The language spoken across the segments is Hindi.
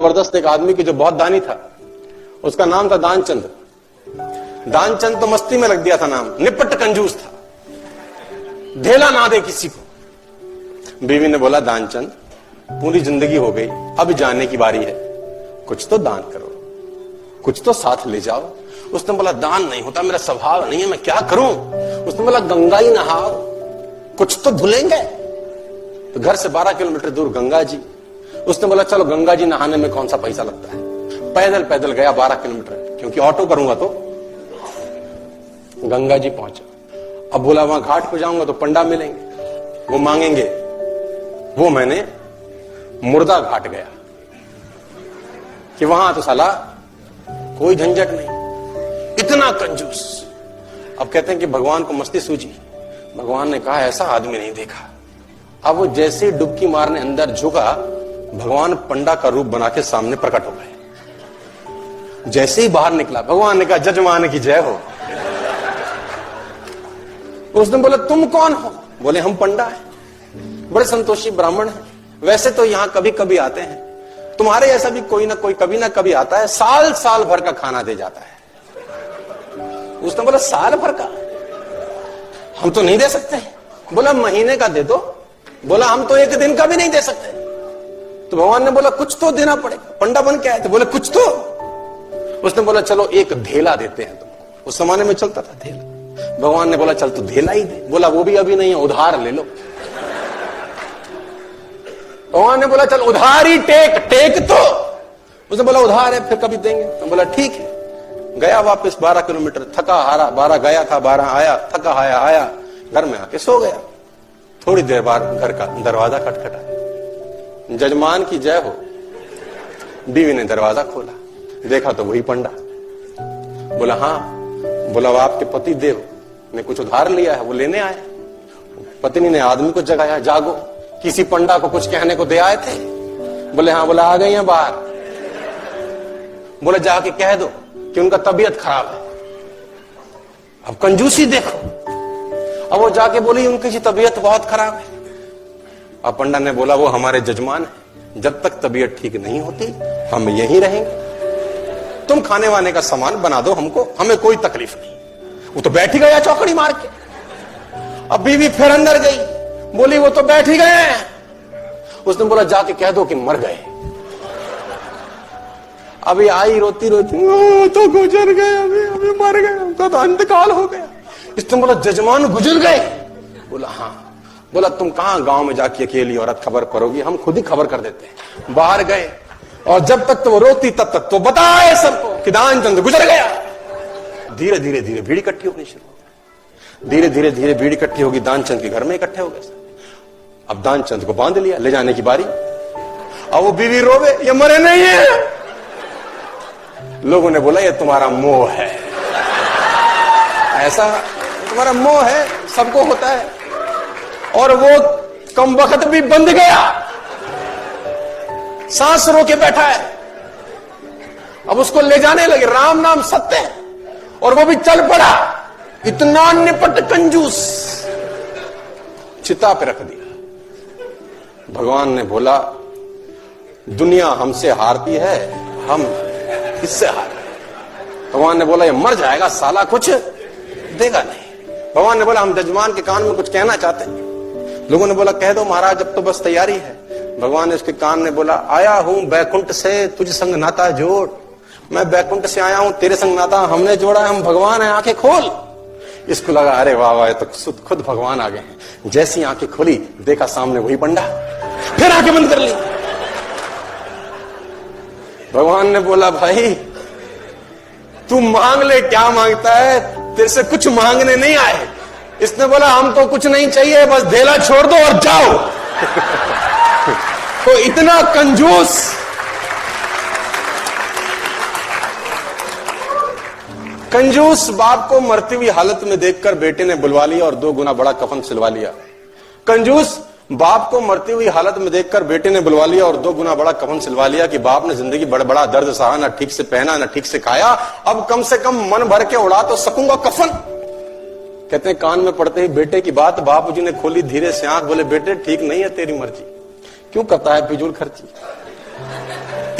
जबरदस्त एक आदमी की जो बहुत दानी था, उसका नाम था दानचंद। दानचंद तो मस्ती में लग दिया था नाम, निपट कंजूस था, ढेला ना दे किसी को। बीवी ने बोला दानचंद पूरी जिंदगी हो गई, अब जाने की बारी है, कुछ तो दान करो, कुछ तो साथ ले जाओ। उसने बोला दान नहीं होता, मेरा स्वभाव नहीं है, मैं क्या करूं। उसने बोला गंगा ही नहाओ, कुछ तो धुलेंगे। तो घर से 12 किलोमीटर दूर गंगा जी। उसने बोला चलो गंगा जी नहाने में कौन सा पैसा लगता है। पैदल पैदल गया 12 किलोमीटर, क्योंकि ऑटो करूंगा तो। गंगा जी पहुंचा। अब बोला वहां घाट पे जाऊंगा तो पंडा मिलेंगे, वो मांगेंगे। वो मैंने मुर्दा घाट गया कि वहां तो साला कोई झंझट नहीं, इतना कंजूस। अब कहते हैं कि भगवान को मस्ती सूझी। भगवान ने कहा ऐसा आदमी नहीं देखा। अब वो जैसे डुबकी मारने अंदर झुका, भगवान पंडा का रूप बना के सामने प्रकट हो गए। जैसे ही बाहर निकला, भगवान ने कहा जजमान की जय हो। उसने बोला तुम कौन हो। बोले हम पंडा हैं, बड़े संतोषी ब्राह्मण हैं, वैसे तो यहां कभी कभी आते हैं, तुम्हारे ऐसा भी कोई ना कोई कभी ना कभी आता है, साल साल भर का खाना दे जाता है। उसने बोला साल भर का हम तो नहीं दे सकते। बोला महीने का दे दो। बोला हम तो एक दिन का भी नहीं दे सकते। तो भगवान ने बोला कुछ तो देना पड़ेगा, पंडा बन के आए थे। बोले कुछ तो। उसने बोला चलो एक धेला देते हैं तुमको। उस जमाने में चलता था धेला। भगवान ने बोला चल तू धेला ही दे। बोला वो भी अभी नहीं है, उधार ले लो। भगवान ने बोला चल उधार ही टेक तो। उसने बोला उधार है फिर कभी देंगे। तो बोला ठीक है। गया वापस 12 किलोमीटर, थका हारा, 12 गया था 12 आया, थका आया, घर में आके सो गया। थोड़ी देर बाद घर का दरवाजा खटखटाया। जजमान की जय हो। बीवी ने दरवाजा खोला, देखा तो वही पंडा। बोला हाँ। बोला वो आपके पति देव ने कुछ उधार लिया है, वो लेने आए। पत्नी ने आदमी को जगाया, जागो, किसी पंडा को कुछ कहने को दे आए थे। बोले हाँ। बोला आ गई हैं बाहर। बोले जाके कह दो कि उनका तबीयत खराब है। अब कंजूसी देखो। अब वो जाके बोली उनकी तबीयत बहुत खराब है। अब पंडा ने बोला वो हमारे जजमान है, जब तक तबीयत ठीक नहीं होती हम यहीं रहेंगे, तुम खाने वाने का सामान बना दो हमको, हमें कोई तकलीफ नहीं। वो तो बैठ ही गया चौकड़ी मार के। अब बीवी फिर अंदर गई, बोली वो तो बैठ ही गए हैं। उसने बोला जाके कह दो कि मर गए। अभी आई रोती रोती, तो गुजर गए, अभी मर गए, उनका तो अंतकाल हो गया। इसने बोला जजमान गुजर गए। बोला हाँ। बोला तुम कहां गांव में जाके अकेली औरत खबर करोगी, हम खुद ही खबर कर देते हैं। बाहर गए और जब तक तो वो रोती तब तक तो बताए सबको कि दानचंद गुजर गया। धीरे धीरे धीरे भीड़ इकट्ठी होनी शुरू हो। धीरे धीरे धीरे भीड़ इकट्ठी होगी, दानचंद के घर में इकट्ठे हो गए। अब दानचंद को बांध लिया, ले जाने की बारी। अब वो बीवी रोवे, ये मरे नहीं है। लोगों ने बोला ये तुम्हारा मोह है, ऐसा तुम्हारा मोह है, सबको होता है। और वो कम वक्त भी बंध गया, सांस रो के बैठा है। अब उसको ले जाने लगे, राम नाम सत्य है, और वो भी चल पड़ा। इतना निपट कंजूस, चिता पे रख दिया। भगवान ने बोला दुनिया हमसे हारती है, हम इससे हार गए। भगवान ने बोला ये मर जाएगा साला, कुछ देगा नहीं। भगवान ने बोला हम जजमान के कान में कुछ कहना चाहते हैं। लोगों ने बोला कह दो महाराज, अब तो बस तैयारी है। भगवान ने उसके कान में बोला आया हूं बैकुंठ से, तुझ संग नाता जोड़। मैं बैकुंठ से आया हूं, तेरे संग नाता हमने जोड़ा है, हम भगवान है, आंखें खोल। इसको लगा अरे वाह वाह, तो खुद भगवान आ गए हैं। जैसी आंखें खोली, देखा सामने वही पंडा, फिर आंखें बंद कर ली। भगवान ने बोला भाई तू मांग ले, क्या मांगता है, तेरे से कुछ मांगने नहीं आए। इसने बोला हम तो कुछ नहीं चाहिए, बस धेला छोड़ दो और जाओ। तो इतना कंजूस। कंजूस बाप को मरती हुई हालत में देखकर बेटे ने बुलवा लिया और 2 गुना बड़ा कफन सिलवा लिया। कंजूस बाप को मरती हुई हालत में देखकर बेटे ने बुलवा लिया और 2 गुना बड़ा कफन सिलवा लिया कि बाप ने जिंदगी बड़ा दर्द सहा, ना ठीक से पहना ना ठीक से खाया, अब कम से कम मन भर के उड़ा तो सकूंगा कफन। कहते हैं कान में पड़ते ही बेटे की बात बापू जी ने खोली धीरे से आंख। बोले बेटे ठीक नहीं है तेरी मर्जी, क्यों करता है फिजूल खर्ची।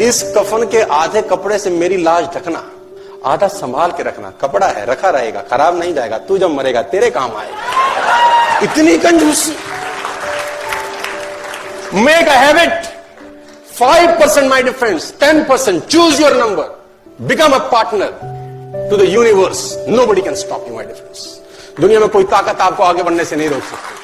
इस कफन के आधे कपड़े से मेरी लाश ढकना, आधा संभाल के रखना, कपड़ा है रखा रहेगा, खराब नहीं जाएगा, तू जब मरेगा तेरे काम आएगा। इतनी कंजूसी। Make a habit, 5% my difference, 10%, choose your number, become a partner to the universe, nobody can stop you my difference. दुनिया में कोई ताकत आपको आगे बढ़ने से नहीं रोक सकती।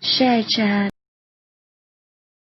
Share chat.